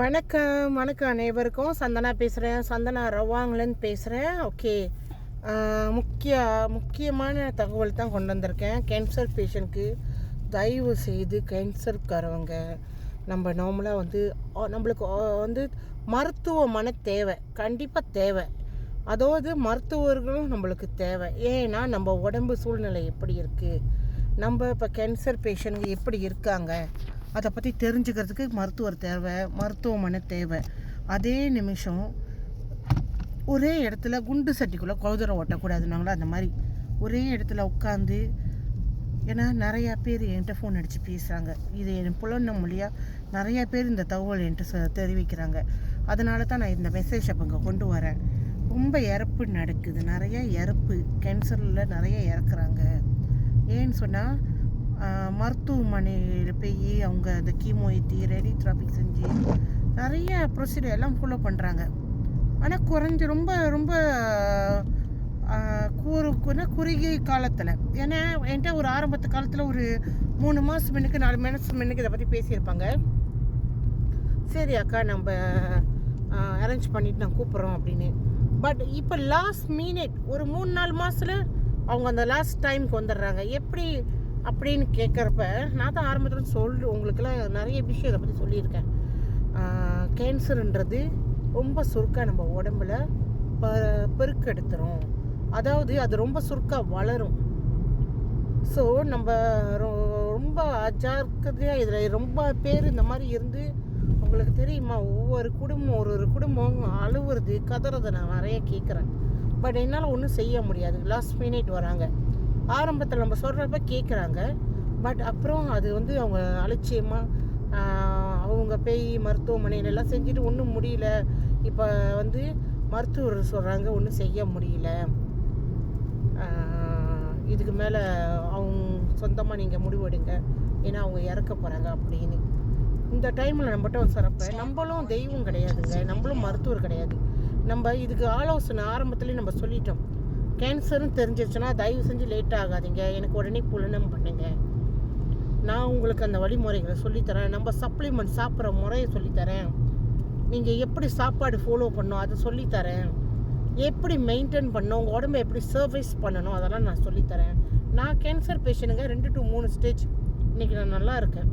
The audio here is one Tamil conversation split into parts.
வணக்கம் வணக்கம் அனைவருக்கும். சந்தனா பேசுகிறேன். சந்தனா ரவாங்கலேருந்து பேசுகிறேன். ஓகே, முக்கியமான தகவல் தான் கொண்டு வந்திருக்கேன். கேன்சர் பேஷண்ட்க்கு தயவு செய்து கேன்சருக்காரவங்க நம்ம நார்மலாக நம்மளுக்கு மருத்துவமனை தேவை, கண்டிப்பாக தேவை. அதாவது மருத்துவர்களும் நம்மளுக்கு தேவை. ஏன்னா நம்ம உடம்பு சூழ்நிலை எப்படி இருக்குது, நம்ம இப்போ கேன்சர் பேஷண்ட்ங்க எப்படி இருக்காங்க, அதை பற்றி தெரிஞ்சுக்கிறதுக்கு மருத்துவர் தேவை, மருத்துவமனை தேவை. அதே நிமிஷம் ஒரே இடத்துல குண்டு சட்டிக்குள்ளே குதிரை ஓட்டக்கூடாதுனாங்களா, அந்த மாதிரி ஒரே இடத்துல உட்காந்து. ஏன்னா நிறையா பேர் என்கிட்ட ஃபோன் அடித்து பேசுகிறாங்க. இது என் புலன மொழியாக நிறையா பேர் இந்த தகவல் என்கிட்ட தெரிவிக்கிறாங்க. அதனால தான் நான் இந்த மெசேஜ் அப்போ இங்கே கொண்டு வரேன். ரொம்ப இறப்பு நடக்குது, நிறையா இறப்பு, கேன்சரில் நிறைய இறக்குறாங்க. ஏன்னு சொன்னால் மருத்துவமனையில் போய் அவங்க அந்த கீமோ ஏற்றி ரேடியோதெரபி செஞ்சு நிறைய ப்ரொசீஜர் எல்லாம் ஃபாலோ பண்ணுறாங்க. ஆனால் ரொம்ப ரொம்ப குறுகிய காலத்தில். ஏன்னா என்கிட்ட ஒரு ஆரம்பத்து காலத்தில் ஒரு 3 மாதம் முன்னுக்கு 4 மாதம் முன்னுக்கு இதை பற்றி பேசியிருப்பாங்க. சரி அக்கா, நம்ம அரேஞ்ச் பண்ணிவிட்டு நான் கூப்பிட்றோம் அப்படின்னு. பட் இப்போ லாஸ்ட் மினிட் ஒரு 3-4 மாதத்தில் அவங்க அந்த லாஸ்ட் டைமுக்கு வந்துடுறாங்க. எப்படி அப்படின்னு கேட்குறப்ப நான் தான் ஆரம்பத்தில் உங்களுக்கெல்லாம் நிறைய விஷயம் இதை பற்றி சொல்லியிருக்கேன். கேன்சருன்றது ரொம்ப சுருக்காக நம்ம உடம்புல பெருக்கெடுத்துரும். அதாவது அது ரொம்ப சுருக்காக வளரும். ஸோ நம்ம ரொம்ப அஜாக்கிரதையாக இதில் ரொம்ப பேர் இந்த மாதிரி இருந்து, உங்களுக்கு தெரியுமா, ஒவ்வொரு குடும்பம் அழுவுறது, கதறதை நான் நிறைய கேட்குறேன். பட் என்னால் ஒன்றும் செய்ய முடியாது. லாஸ்ட் மினிட் வராங்க. ஆரம்பத்தில் நம்ம சொல்கிறப்ப கேட்குறாங்க. பட் அப்புறம் அது அவங்க அலட்சியமாக அவங்க போய் மருத்துவமனையிலெல்லாம் செஞ்சுட்டு ஒன்றும் முடியல. இப்போ மருத்துவர் சொல்கிறாங்க ஒன்றும் செய்ய முடியல, இதுக்கு மேலே அவங்க சொந்தமாக நீங்கள் முடிவெடுங்க, ஏன்னா அவங்க இறக்க போகிறாங்க அப்படின்னு. இந்த டைமில் நம்மகிட்ட சொல்கிறப்ப நம்மளும் தெய்வம் கிடையாதுங்க, நம்மளும் மருத்துவர் கிடையாது. நம்ம இதுக்கு ஆலோசனை ஆரம்பத்துலேயும் நம்ம சொல்லிட்டோம். கேன்சர்னு தெரிஞ்சிருச்சுன்னா தயவு செஞ்சு லேட் ஆகாதீங்க, எனக்கு உடனே புலனம் பண்ணுங்க. நான் உங்களுக்கு அந்த வழிமுறைகளை சொல்லித்தரேன். நம்ம சப்ளிமெண்ட் சாப்பிட்ற முறையை சொல்லித்தரேன். நீங்கள் எப்படி சாப்பாடு ஃபாலோ பண்ணணும் அதை சொல்லித்தரேன். எப்படி மெயின்டைன் பண்ணணும், உங்கள் உடம்பை எப்படி சர்வீஸ் பண்ணணும், அதெல்லாம் நான் சொல்லித்தரேன். நான் கேன்சர் பேஷண்ட்டுங்க 2 to 3 ஸ்டேஜ். இன்றைக்கி நான் நல்லா இருக்கேன்.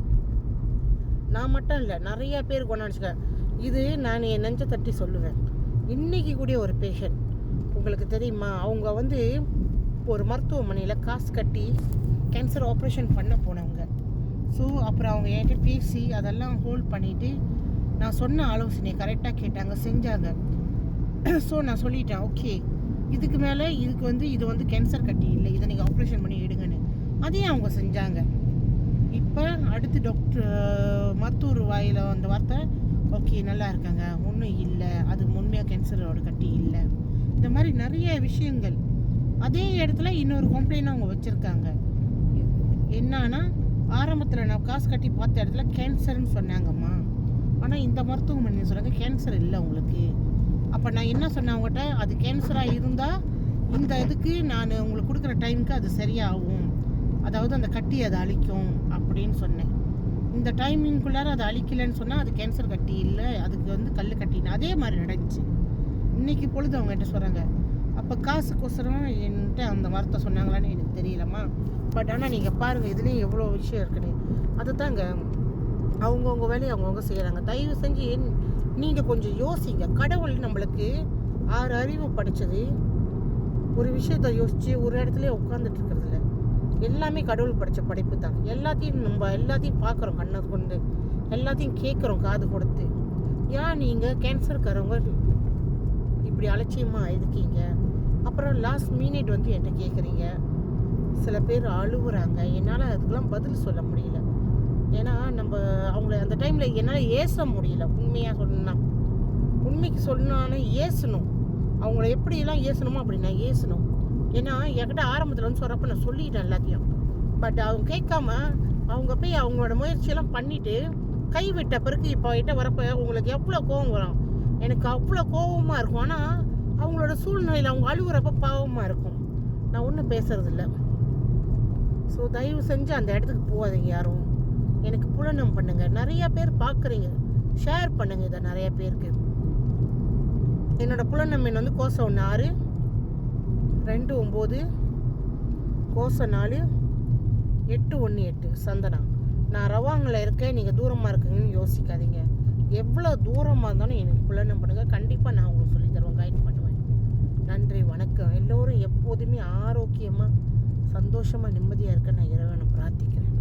நான் மட்டும் இல்லை, நிறையா பேர் கொண்டாடிச்சுக்கேன். இது நான் என் நெஞ்சை தட்டி சொல்லுவேன். இன்றைக்கி கூடிய ஒரு பேஷண்ட் உங்களுக்கு தெரியுமா, அவங்க ஒரு மருத்துவமனையில் காசு கட்டி கேன்சர் ஆப்ரேஷன் பண்ண போனவங்க. ஸோ அப்புறம் அவங்க என்கிட்ட பேசி அதெல்லாம் ஹோல்ட் பண்ணிவிட்டு நான் சொன்ன ஆலோசனையை கரெக்டாக கேட்டாங்க, செஞ்சாங்க. ஸோ நான் சொல்லிட்டேன், ஓகே இதுக்கு மேலே இது கேன்சர் கட்டி இல்லை, இதை நீங்கள் ஆப்ரேஷன் பண்ணி எடுங்கன்னு. அதையும் அவங்க செஞ்சாங்க. இப்போ அடுத்து மருத்துவர் வாயில் அந்த வார்த்தை, ஓகே நல்லா இருக்காங்க, ஒன்றும் இல்லை, அது உண்மையாக கேன்சரோட கட்டி இல்லை. இந்த மாதிரி நிறைய விஷயங்கள். அதே இடத்துல இன்னொரு கம்ப்ளைண்ட் அவங்க வச்சுருக்காங்க. என்னன்னா, ஆரம்பத்தில் நான் காசு கட்டி பார்த்த இடத்துல கேன்சர்னு சொன்னாங்கம்மா, ஆனால் இந்த மருத்துவமனை சொல்கிறாங்க கேன்சர் இல்லை உங்களுக்கு. அப்போ நான் என்ன சொன்னேன் அவங்ககிட்ட, அது கேன்சராக இருந்தால் இந்த இதுக்கு நான் உங்களுக்கு கொடுக்குற டைமுக்கு அது சரியாகும், அதாவது அந்த கட்டி அதை அழிக்கும் அப்படின்னு சொன்னேன். இந்த டைமிங்குள்ளார அதை அழிக்கலைன்னு சொன்னால் அது கேன்சர் கட்டி இல்லை, அதுக்கு கல் கட்டின்னு. அதே மாதிரி நடந்துச்சு. இன்றைக்கி பொழுது அவங்ககிட்ட சொல்கிறாங்க. அப்போ காசுக்கோசரம் என்கிட்ட அந்த வார்த்தை சொன்னாங்களான்னு எனக்கு தெரியலம்மா. பட் ஆனால் நீங்கள் பாருங்கள் இதுலேயும் எவ்வளோ விஷயம் இருக்குன்னு. அது தாங்க அவங்கவுங்க வேலையை அவங்கவுங்க செய்கிறாங்க. தயவு செஞ்சு நீங்கள் கொஞ்சம் யோசிங்க. கடவுள் நம்மளுக்கு 6 அறிவு படித்தது ஒரு விஷயத்தை யோசித்து ஒரு இடத்துல உட்காந்துட்டு இருக்கிறதில்ல. எல்லாமே கடவுள் படித்த படைப்பு தான். எல்லாத்தையும் பார்க்குறோம் கண்ணை கொண்டு, எல்லாத்தையும் கேட்குறோம் காது கொடுத்து. ஏன் நீங்கள் கேன்சருக்காரவங்க இப்படி அலட்சியமாக இருக்கீங்க? அப்புறம் லாஸ்ட் மினிட் என்கிட்ட கேட்குறீங்க. சில பேர் அழுகுறாங்க. என்னால் அதுக்கெல்லாம் பதில் சொல்ல முடியல. ஏன்னா அவங்கள அந்த டைமில் என்னால் ஏச முடியல. உண்மைக்கு சொன்னானே ஏசணும். அவங்கள எப்படியெல்லாம் ஏசணுமோ அப்படி நான் ஏசணும். ஏன்னா என்கிட்ட ஆரம்பத்தில் சொல்கிறப்ப நான் சொல்லிட்டேன் எல்லாத்தையும். பட் அவங்க கேட்காம அவங்க போய் அவங்களோட முயற்சியெல்லாம் பண்ணிவிட்டு கைவிட்ட பிறகு இப்போ என்கிட்ட வரப்போ உங்களுக்கு எவ்வளோ கோவம் வரும். எனக்கு அவ்வளோ கோபமாக இருக்கும். ஆனால் அவங்களோட சூழ்நிலையில் அவங்க அழுகுறப்ப பாவமாக இருக்கும். நான் ஒன்றும் பேசுறதில்ல. ஸோ தயவு செஞ்சு அந்த இடத்துக்கு போகாதீங்க யாரும். எனக்கு புலனம் பண்ணுங்கள். நிறையா பேர் பார்க்குறீங்க, ஷேர் பண்ணுங்கள் இதை நிறைய பேருக்கு. என்னோடய புலனம் எண் வந்து கோசம் 6 29 கோசம் 4 818 சந்தனா. நான் ரவாங்கில் இருக்கேன், நீங்கள் தூரமாக இருக்குங்கன்னு யோசிக்காதீங்க. எவ்வளோ தூரமாக இருந்தாலும் எனக்கு புலனம் பண்ணுங்கள், கண்டிப்பாக நான் உங்களுக்கு சொல்லி தருவேன், கைட் பண்ணுவேன். நன்றி, வணக்கம். எல்லோரும் எப்போதுமே ஆரோக்கியமாக சந்தோஷமாக நிம்மதியாக இருக்க நான் இறைவனை பிரார்த்திக்கிறேன்.